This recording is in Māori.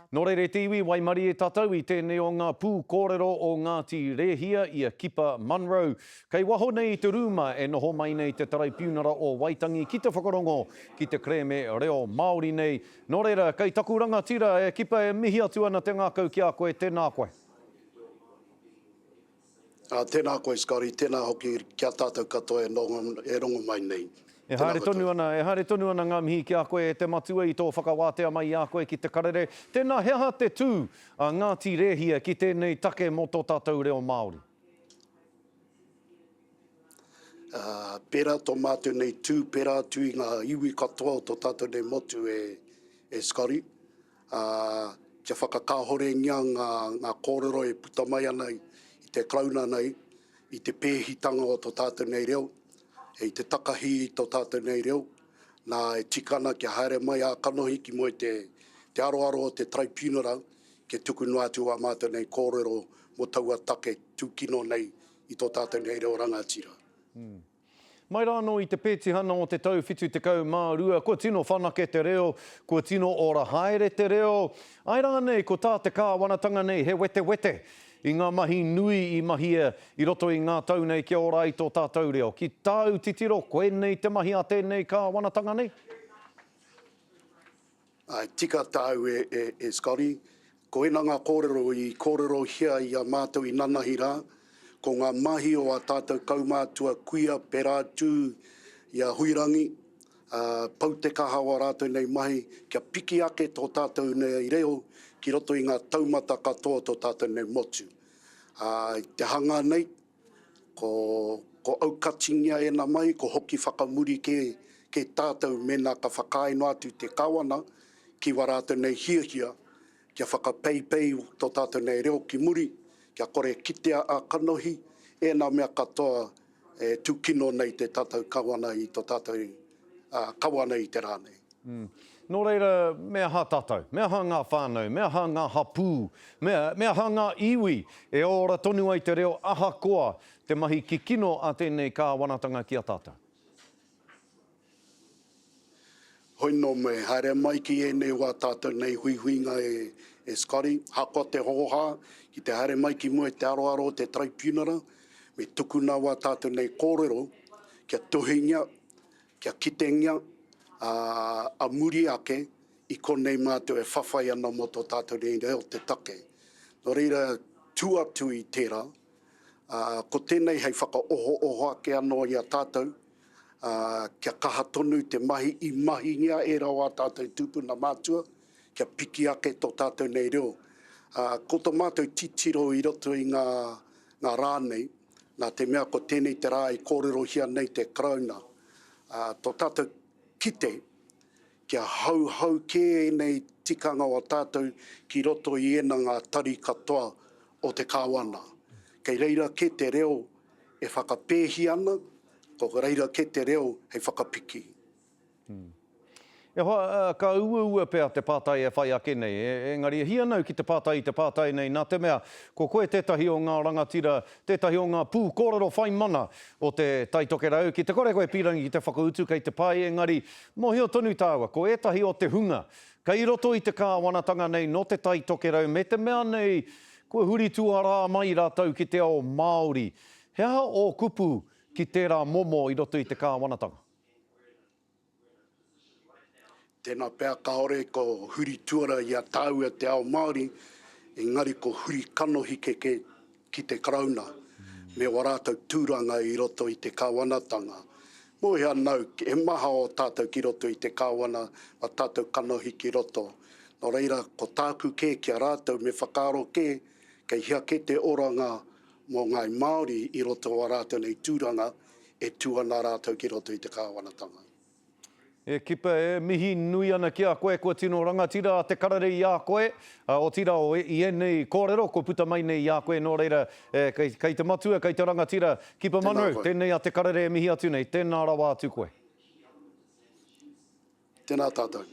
Nō reire te iwi, Waimari e tātou I tēnei o ngā pū kōrero o Ngāti Rehia I a Kipa Munro. Kei waho nei te rūma e noho mai nei te tarai piunara o Waitangi ki te whakarongo ki te kreme reo Māori nei. Nō reira, kei taku rangatira e Kipa e mihi atu ana te ngākau ki a koe, tēnā koe. Tēnā koe, Scotty, tēnā hoki kia tātou katoa e rongo mai nei. E haere tonu ana ngā mihi ki a koe e te matua I tō whakawātea mai a koe ki te karere. Tēnā heha te tū a Ngāti Rehia ki tēnei take mo tō tātou reo Māori. Pera tō mātou nei tū, pera tū I ngā iwi katoa o tō tātou nei motu e Scotty. Kia whakakāhore ngia ngā kōrero e puta mai ana I te krauna nei, I te pēhitanga o tō tātou nei reo. I te takahi I tō tātou nei reo, nā e tikana kia haere mai a kanohi ki moe te aroaro o te traipunara, ke tuku noa atu a mātou nei kōrero mo taua take tūkino nei I tō tātou nei reo rangatira. Mai rāno I te pētihana o te tau whitu te kau mā rua, kua tino whanake te reo, kua tino ora haere te reo. Ai rā nei, ko tā te kāwanatanga nei, he wete wete. I ngā mahi nui I mahia I roto I ngā tau nei kia ora I tō tātou reo. Ki tāu titiro, koe nei te mahi a tēnei kāwanatanga nei? Tika tāu e Scotty. Ko ena ngā kōrero I kōrero hia I a mātou I nanahi rā. Ko ngā mahi o a tātou kaumātua kuia, perātū, I a huirangi. Pau te kahawa rātou nei mahi, kia piki ake tō tātou nei reo, ki roto I ngā taumata katoa tō tātou nei motu. Te hanga nei, ko aukatingia e nā mai, ko hoki whakamuri ke tātou mena ka whakaino atu te kawana, ki warātou nei hiahia, kia whakapeipei tō tātou nei reo ki muri, kia kore kitea a kanohi, e nā mea katoa tūkino nei te tātou kawana I tō tātou kawana I te rānei. Nō reira, mea ha tātou, mea ha ngā whānau, mea ha ngā hapū, mea ha ngā iwi, e ora tonu ai te reo aha koa, te mahi ki kino a tēnei kāwanatanga ki a tātou. Hoi no me, haere mai ki e nei wā tātou nei huihuinga e Scotty, hako te hoha, ki te haere mai ki mua te aroaro te traipunara, me tukuna wā tātou nei kōrero, kia tuhingia, kia kitengia, a muri ake, I konei mātou e whawhai ana mo tō tātou nei reo te take. Nō reira, tū atu I tērā, ko tēnei hei whakaoho ake anō I a tātou, kia kaha tonu te mahi I mahi ngia e rau a tātou tūpuna mātua, kia piki ake tō tātou nei reo. Ko tō mātou titiro I roto I ngā rānei, nā te mea ko tēnei te rā I kōrero hia nei te krauna. Tō tātou kite, kia hau ke nei tikanga o tātou ki roto I ena ngā tari katoa o te kāwana. Kei reira ke te reo e whakapēhi ana, ko reira ke te reo hei whakapiki. E hoa, ka ua pēr te pātai e whai ake nei, engari hia nau ki te pātai nei, nā te mea, ko koe tētahi o ngā rangatira, tētahi o ngā pū kōrero whai mana o te taitoke rau, ki te kore koe pīrangi ki te whakautu kei te pai, engari, mohio tonu tāua, ko etahi o te hunga, kei roto I te kāwanatanga nei, no te taitoke rau, me te mea nei, koe huri tuara mai rātau ki te ao Māori, hea o kupu ki tērā momo I roto I te kāwanatanga? Tēnā pēr kaore ko huri tuara I a tāua te ao Māori, engari ko huri kanohi ki te krauna, me warātou tūranga I roto I te kāwanatanga. Mo hea nau, e maha o tātou ki roto I te kāwana, a tātou kanohi ki roto. Nō reira, ko tāku ke kia rātou me whakaro ke, kei hea ke te oranga mō ngai Māori I roto a rātou nei tūranga, e tūana rātou ki roto I te kāwanatanga. E kipa e mihi nui ana ki a koe, kua tino rangatira te karare I a koe, o tira o I nei kōrero, ko puta mai nei I a koe, nō reira, kei te matua, kei te rangatira, Kipa Munro, tēnei a te karare e mihi atu nei, tēnā rawa atu koe. Tēnā tātou.